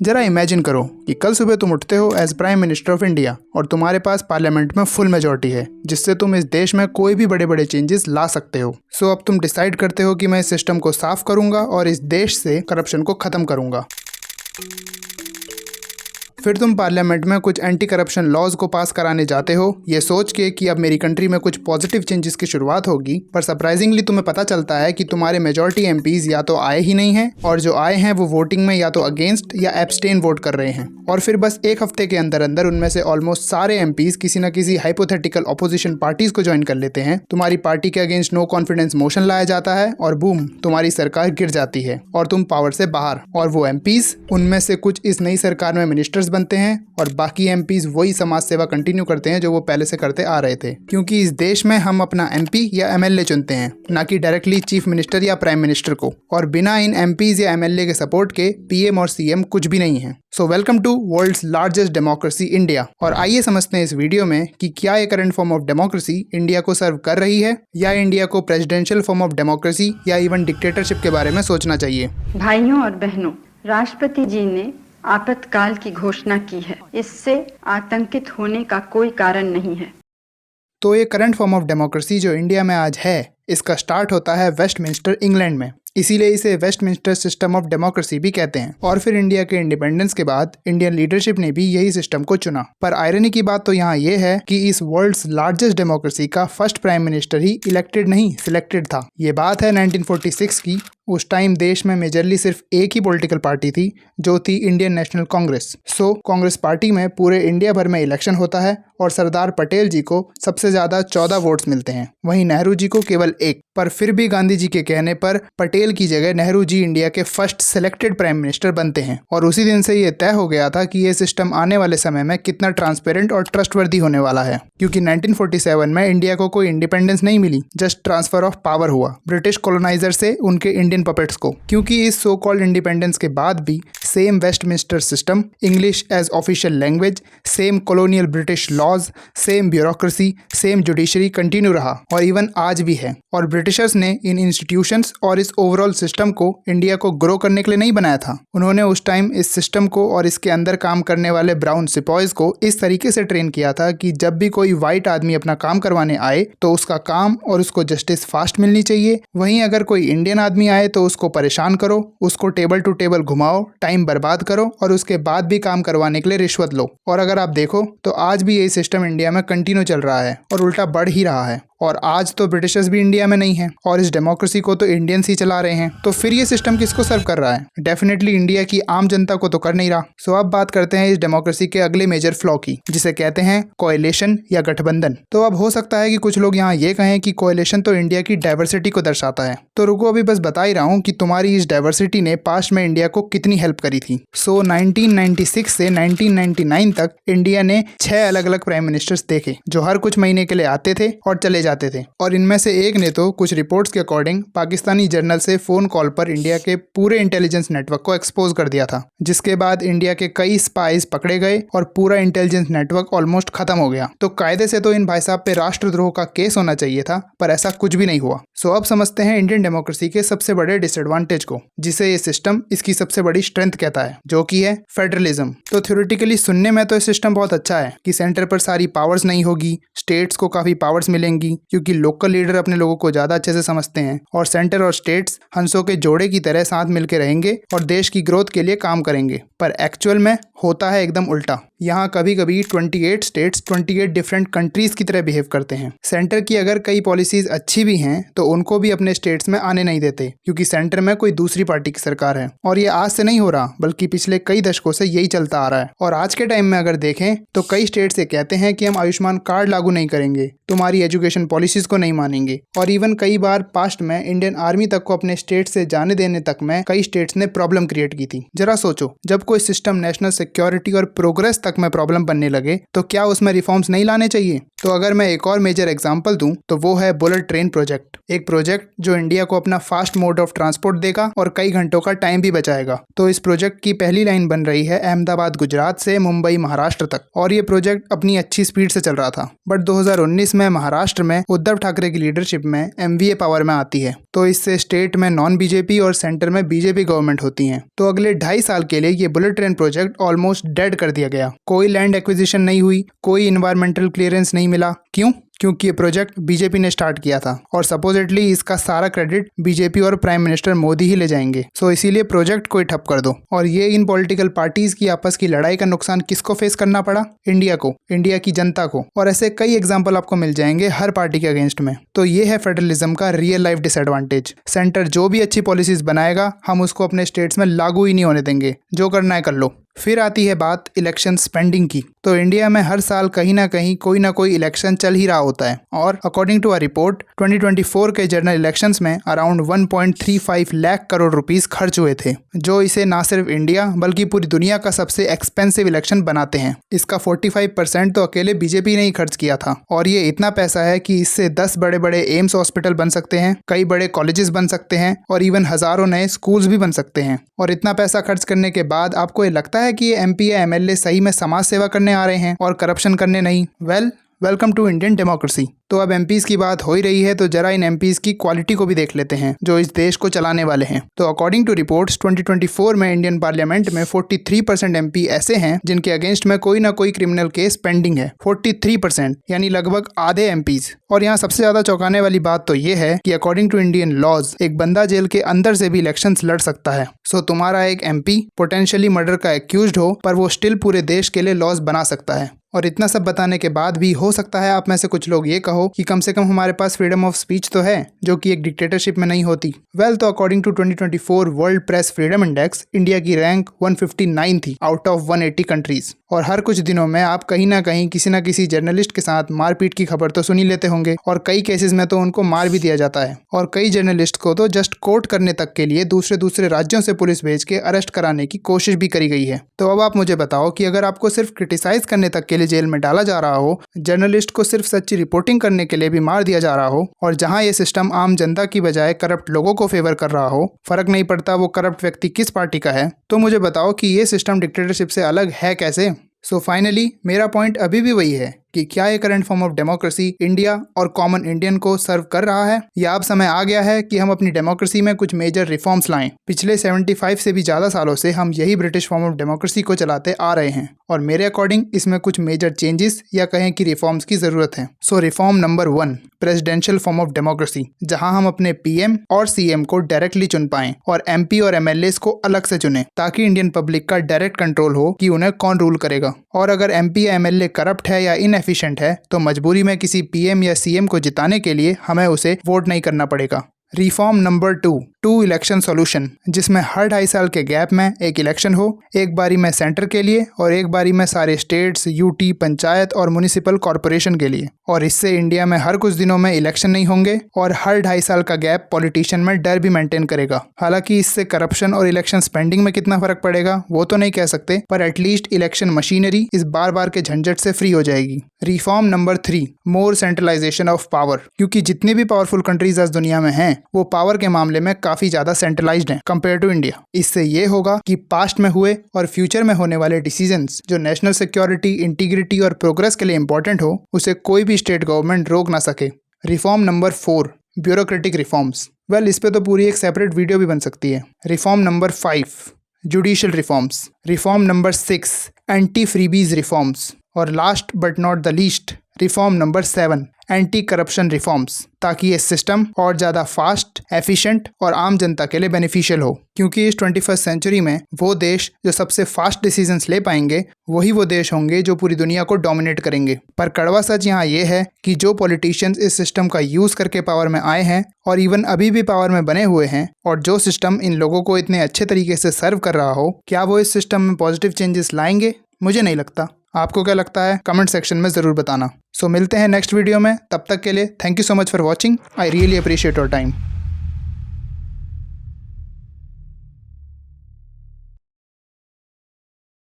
जरा इमेजिन करो कि कल सुबह तुम उठते हो as prime minister of India और तुम्हारे पास पार्लियामेंट में फुल मेजोरिटी है जिससे तुम इस देश में कोई भी बड़े बड़े चेंजेस ला सकते हो। सो अब तुम डिसाइड करते हो कि मैं इस सिस्टम को साफ करूंगा और इस देश से करप्शन को खत्म करूंगा। फिर तुम पार्लियामेंट में कुछ एंटी करप्शन लॉज को पास कराने जाते हो ये सोच के कि अब मेरी कंट्री में कुछ पॉजिटिव चेंजेस की शुरुआत होगी, पर सरप्राइजिंगली तुम्हें पता चलता है कि तुम्हारे मेजॉरिटी एमपीज या तो आए ही नहीं हैं और जो आए हैं वो वोटिंग में या तो अगेंस्ट या एब्सटेन वोट कर रहे हैं। और फिर बस एक हफ्ते के अंदर अंदर उनमें से ऑलमोस्ट सारे एमपीज किसी न किसी हाइपोथेटिकल ऑपोजिशन पार्टीज को ज्वाइन कर लेते हैं। तुम्हारी पार्टी के अगेंस्ट नो कॉन्फिडेंस मोशन लाया जाता है और बूम, तुम्हारी सरकार गिर जाती है और तुम पावर से बाहर। और वो एमपीज, उनमें से कुछ इस नई सरकार में मिनिस्टर्स बनते हैं और बाकी एमपीज वही समाज सेवा कंटिन्यू करते हैं जो वो पहले से करते आ रहे थे, क्योंकि इस देश में हम अपना एमपी या एमएलए चुनते हैं, ना कि डायरेक्टली चीफ मिनिस्टर या प्राइम मिनिस्टर को। और बिना इन एमपीज या एमएलए के सपोर्ट के पीएम और सीएम कुछ भी नहीं है। So welcome to world's largest democracy India. और आइए समझते हैं इस वीडियो में कि क्या ये current form of democracy India को सर्व कर रही है या इंडिया को प्रेसिडेंशियल फॉर्म ऑफ डेमोक्रेसी या इवन डिक्टेटरशिप के बारे में सोचना चाहिए। भाइयों और बहनों, राष्ट्रपति जी ने आपातकाल की घोषणा की है। इससे आतंकित होने का कोई कारण नहीं है। तो ये करंट फॉर्म ऑफ डेमोक्रेसी जो इंडिया में आज है, इसका स्टार्ट होता है वेस्टमिंस्टर इंग्लैंड में, इसीलिए इसे वेस्टमिंस्टर सिस्टम ऑफ डेमोक्रेसी भी कहते हैं। और फिर इंडिया के इंडिपेंडेंस के बाद इंडियन लीडरशिप ने भी यही सिस्टम को चुना। पर आयरनी की बात तो यहाँ ये है कि इस वर्ल्ड्स लार्जेस्ट डेमोक्रेसी का फर्स्ट प्राइम मिनिस्टर ही इलेक्टेड नहीं, सिलेक्टेड था। ये बात है 1946 की। उस टाइम देश में मेजरली सिर्फ एक ही पॉलिटिकल पार्टी थी जो थी इंडियन नेशनल कांग्रेस। सो कांग्रेस पार्टी में पूरे इंडिया भर में इलेक्शन होता है और सरदार पटेल जी को सबसे ज्यादा 14 वोट्स मिलते हैं, वहीं नेहरू जी को केवल 1। पर फिर भी गांधी जी के कहने पर पटेल की जगह नेहरू जी इंडिया के फर्स्ट सिलेक्टेड प्राइम मिनिस्टर बनते हैं। और उसी दिन से ये तय हो गया था कि ये सिस्टम आने वाले समय में कितना ट्रांसपेरेंट और ट्रस्टवर्दी होने वाला है, क्योंकि 1947 में इंडिया को कोई इंडिपेंडेंस नहीं मिली, जस्ट ट्रांसफर ऑफ पावर हुआ ब्रिटिश कॉलोनाइजर से उनके इंडियन पपेट्स को। क्योंकि इस सो कॉल्ड इंडिपेंडेंस के बाद भी same Westminster system, English as official language, same colonial British laws, same bureaucracy, same judiciary continue रहा और इवन आज भी है। और ब्रिटिशर्स ने इन इंस्टीट्यूशंस और इस ओवरऑल सिस्टम को इंडिया को ग्रो करने के लिए नहीं बनाया था। उन्होंने उस टाइम इस सिस्टम को और इसके अंदर काम करने वाले ब्राउन सिपॉयज को इस तरीके से ट्रेन किया था कि जब भी कोई व्हाइट आदमी अपना काम करवाने आए तो उसका काम और उसको जस्टिस फास्ट मिलनी चाहिए। वहीं अगर कोई इंडियन आदमी आए तो उसको परेशान करो, उसको टेबल टू टेबल घुमाओ, टाइम बर्बाद करो और उसके बाद भी काम करवाने के लिए रिश्वत लो। और अगर आप देखो तो आज भी यही सिस्टम इंडिया में कंटिन्यू चल रहा है और उल्टा बढ़ ही रहा है। और आज तो ब्रिटिशर्स भी इंडिया में नहीं हैं और इस डेमोक्रेसी को तो इंडियंस ही चला रहे हैं। तो फिर ये सिस्टम किसको सर्व कर रहा है? डेफिनेटली इंडिया की आम जनता को तो कर नहीं रहा। सो अब बात करते हैं इस डेमोक्रेसी के अगले मेजर फ्लॉ की, जिसे कहते हैं कोएलिशन या गठबंधन। तो अब हो सकता है कि कुछ लोग यहाँ ये कहें कि कोएलिशन तो इंडिया की डाइवर्सिटी को दर्शाता है। तो रुको, अभी बस बता ही रहा हूँ कि तुम्हारी इस डाइवर्सिटी ने पास्ट में इंडिया को कितनी हेल्प करी थी। सो 1996 से 1999 तक इंडिया ने 6 अलग अलग प्राइम मिनिस्टर्स देखे जो हर कुछ महीने के लिए आते थे और चले जाते थे। और इनमें से एक ने तो कुछ रिपोर्ट्स के अकॉर्डिंग पाकिस्तानी जर्नल से फोन कॉल पर इंडिया के पूरे इंटेलिजेंस नेटवर्क को एक्सपोज कर दिया था, जिसके बाद इंडिया के कई स्पाइज पकड़े गए और पूरा इंटेलिजेंस नेटवर्क ऑलमोस्ट खत्म हो गया। तो कायदे से तो इन भाई साहब पे राष्ट्रद्रोह का केस होना चाहिए था, पर ऐसा कुछ भी नहीं हुआ। सो अब समझते हैं इंडियन डेमोक्रेसी के सबसे बड़े डिसएडवांटेज को, जिसे ये सिस्टम इसकी सबसे बड़ी स्ट्रेंथ कहता है, जो कि है फेडरलिज्म। तो थ्योरेटिकली सुनने में तो ये सिस्टम बहुत अच्छा है कि सेंटर पर सारी पावर्स नहीं होगी, स्टेट्स को काफी पावर्स मिलेंगी क्योंकि लोकल लीडर अपने लोगों को ज्यादा अच्छे से समझते हैं, और सेंटर और स्टेट्स हंसों के जोड़े की तरह साथ मिलकर रहेंगे और देश की ग्रोथ के लिए काम करेंगे। पर एक्चुअल में होता है एकदम उल्टा। यहाँ कभी कभी 28 स्टेट्स 28 डिफरेंट कंट्रीज की तरह बिहेव करते हैं। सेंटर की अगर कई पॉलिसीज अच्छी भी हैं तो उनको भी अपने स्टेट्स में आने नहीं देते, क्योंकि सेंटर में कोई दूसरी पार्टी की सरकार है। और ये आज से नहीं हो रहा, बल्कि पिछले कई दशकों से यही चलता आ रहा है। और आज के टाइम में अगर देखें तो कई स्टेट्स ये कहते हैं कि हम आयुष्मान कार्ड लागू नहीं करेंगे, तुम्हारी एजुकेशन पॉलिसीज को नहीं मानेंगे। और इवन कई बार पास्ट में इंडियन आर्मी तक को अपने स्टेट से जाने देने तक में कई स्टेट्स ने प्रॉब्लम क्रिएट की थी। जरा सोचो, जब कोई सिस्टम नेशनल सिक्योरिटी और प्रोग्रेस तक में प्रॉब्लम बनने लगे तो क्या उसमें रिफॉर्म्स नहीं लाने चाहिए? तो अगर मैं एक और मेजर एग्जांपल दूं तो वो है बुलेट ट्रेन प्रोजेक्ट, एक प्रोजेक्ट जो इंडिया को अपना फास्ट मोड ऑफ ट्रांसपोर्ट देगा और कई घंटों का टाइम भी बचाएगा। तो इस प्रोजेक्ट की पहली लाइन बन रही है अहमदाबाद गुजरात से मुंबई महाराष्ट्र तक, और ये प्रोजेक्ट अपनी अच्छी स्पीड से चल रहा था। बट 2019 में महाराष्ट्र में उद्धव ठाकरे की लीडरशिप में एमवीए पावर में आती है, तो इससे स्टेट में नॉन बीजेपी और सेंटर में बीजेपी गवर्नमेंट होती है। तो अगले 2.5 साल के लिए ये bullet train project almost dead कर दिया गया। कोई लैंड एक्विजिशन नहीं हुई, कोई इन्वायरमेंटल क्लियरेंस नहीं मिला। क्यों? क्योंकि ये प्रोजेक्ट बीजेपी ने स्टार्ट किया था और सपोजिटली इसका सारा क्रेडिट बीजेपी और प्राइम मिनिस्टर मोदी ही ले जाएंगे। सो इसीलिए प्रोजेक्ट को ही ठप कर दो। और ये इन पॉलिटिकल पार्टीज की आपस की लड़ाई का नुकसान किसको फेस करना पड़ा? इंडिया को, इंडिया की जनता को। और ऐसे कई एग्जाम्पल आपको मिल जाएंगे हर पार्टी के अगेंस्ट में। तो ये है फेडरलिज्म का रियल लाइफ डिसएडवांटेज। सेंटर जो भी अच्छी पॉलिसीज बनाएगा हम उसको अपने स्टेट्स में लागू ही नहीं होने देंगे, जो करना है कर लो। फिर आती है बात इलेक्शन स्पेंडिंग की। तो इंडिया में हर साल कहीं ना कहीं कोई ना कोई इलेक्शन चल ही रहा होता है और अकॉर्डिंग टू अ रिपोर्ट 2024 के जनरल इलेक्शंस में अराउंड 1.35 लाख करोड़ रुपीस खर्च हुए थे, जो इसे ना सिर्फ इंडिया बल्कि पूरी दुनिया का सबसे एक्सपेंसिव इलेक्शन बनाते हैं। इसका 45% तो अकेले बीजेपी ने ही खर्च किया था। और ये इतना पैसा है कि इससे 10 बड़े बड़े एम्स हॉस्पिटल बन सकते हैं, कई बड़े कॉलेजेस बन सकते हैं और इवन हजारों नए स्कूल्स भी बन सकते हैं। और इतना पैसा खर्च करने के बाद आपको ये लगता है कि ये एमपी या एमएलए सही में समाज सेवा करने आ रहे हैं और करप्शन करने नहीं? Welcome to Indian democracy. तो अब एमपीज की बात हो ही रही है तो जरा इन एमपीज की क्वालिटी को भी देख लेते हैं जो इस देश को चलाने वाले हैं। तो अकॉर्डिंग टू रिपोर्ट्स 2024 में इंडियन पार्लियामेंट में 43% एमपी ऐसे हैं जिनके अगेंस्ट में कोई ना कोई क्रिमिनल केस पेंडिंग है। 43% यानी लगभग आधे एमपीज। और यहाँ सबसे ज्यादा चौंकाने वाली बात तो ये है कि अकॉर्डिंग टू इंडियन लॉज एक बंदा जेल के अंदर से भी इलेक्शंस लड़ सकता है। सो तुम्हारा एक एमपी पोटेंशियली मर्डर का एक्यूज्ड हो पर वो स्टिल पूरे देश के लिए लॉज बना सकता है। और इतना सब बताने के बाद भी हो सकता है आप में से कुछ लोग ये कहो कि कम से कम हमारे पास फ्रीडम ऑफ स्पीच तो है, जो कि एक डिक्टेटरशिप में नहीं होती। तो according to 2024 world press freedom index India की रैंक 159 थी आउट ऑफ 180 कंट्रीज। और हर कुछ दिनों में आप कहीं ना कहीं किसी ना किसी जर्नलिस्ट के साथ मारपीट की खबर तो सुन ही लेते होंगे और कई केसेस में तो उनको मार भी दिया जाता है। और कई जर्नलिस्ट को तो जस्ट कोर्ट करने तक के लिए दूसरे राज्यों से पुलिस भेज के अरेस्ट कराने की कोशिश भी करी गई है। तो अब आप मुझे बताओ कि अगर आपको सिर्फ क्रिटिसाइज करने तक के लिए जेल में डाला जा रहा हो, जर्नलिस्ट को सिर्फ सच्ची रिपोर्टिंग करने के लिए भी मार दिया जा रहा हो, और जहां ये सिस्टम आम जनता की बजाय करप्ट लोगों को फेवर कर रहा हो, फर्क नहीं पड़ता वो करप्ट व्यक्ति किस पार्टी का है, तो मुझे बताओ कि ये सिस्टम डिक्टेटरशिप से अलग है कैसे? सो फाइनली मेरा पॉइंट अभी भी वही है कि क्या ये current form of democracy India और कॉमन इंडियन को सर्व कर रहा है, या अब समय आ गया है कि हम अपनी डेमोक्रेसी में कुछ मेजर रिफॉर्म्स लाएं। पिछले 75 से भी ज़्यादा सालों से हम यही ब्रिटिश फॉर्म ऑफ डेमोक्रेसी को चलाते आ रहे हैं और मेरे अकॉर्डिंग इसमें कुछ मेजर चेंजेस या कहें कि रिफॉर्म्स की ज़रूरत है। So reform number 1, presidential form of democracy, जहां हम अपने पीएम और सीएम को डायरेक्टली चुन पाएं और एमपी और एमएलएस को अलग से चुनें, ताकि इंडियन पब्लिक का डायरेक्ट कंट्रोल हो कि उन्हें कौन रूल करेगा। और अगर एमपी या एमएलए करप्ट है या इनएफिशिएंट है तो मजबूरी में किसी पीएम या सीएम को जिताने के लिए हमें उसे वोट नहीं करना पड़ेगा। रिफॉर्म नंबर 2 इलेक्शन सॉल्यूशन, जिसमें हर 2.5 साल के गैप में एक इलेक्शन हो, एक बारी में सेंटर के लिए और एक बारी में सारे स्टेट्स, यूटी, पंचायत और म्युनिसिपल कॉर्पोरेशन के लिए। और इससे इंडिया में हर कुछ दिनों में इलेक्शन नहीं होंगे और हर 2.5 साल का गैप पॉलिटिशियन में डर भी मेंटेन करेगा। हालांकि इससे करप्शन और इलेक्शन स्पेंडिंग में कितना फर्क पड़ेगा वो तो नहीं कह सकते, पर एटलीस्ट इलेक्शन मशीनरी इस बार के झंझट से फ्री हो जाएगी। Reform number 3, more centralisation of power, क्योंकि जितनी भी पावरफुल कंट्रीज आज दुनिया में हैं वो पावर के मामले में काफी ज्यादा सेंट्रलाइज्ड हैं कंपेयर टू इंडिया। इससे ये होगा कि पास्ट में हुए और फ्यूचर में होने वाले डिसीजंस जो नेशनल सिक्योरिटी, इंटीग्रिटी और प्रोग्रेस के लिए इंपॉर्टेंट हो, उसे कोई भी स्टेट गवर्नमेंट रोक ना सके। Reform number 4, bureaucratic reforms. इस पे तो पूरी एक सेपरेट वीडियो भी बन सकती है। Reform number 5, judicial reforms. Reform number 6, anti freebies reforms. और last but not the least, reform number 7, anti corruption reforms, ताकि ये सिस्टम और ज़्यादा फास्ट, एफिशिएंट और आम जनता के लिए बेनिफिशियल हो। क्योंकि इस 21st सेंचुरी में वो देश जो सबसे फास्ट डिसीजंस ले पाएंगे वही वो देश होंगे जो पूरी दुनिया को डोमिनेट करेंगे। पर कड़वा सच यहाँ ये है कि जो पॉलिटिशियंस इस सिस्टम का यूज़ करके पावर में आए हैं और इवन अभी भी पावर में बने हुए हैं, और जो सिस्टम इन लोगों को इतने अच्छे तरीके से सर्व कर रहा हो, क्या वो इस सिस्टम में पॉजिटिव चेंजेस लाएंगे? मुझे नहीं लगता। आपको क्या लगता है? कमेंट सेक्शन में ज़रूर बताना। सो मिलते हैं नेक्स्ट वीडियो में, तब तक के लिए thank you so much for watching. I really appreciate your time.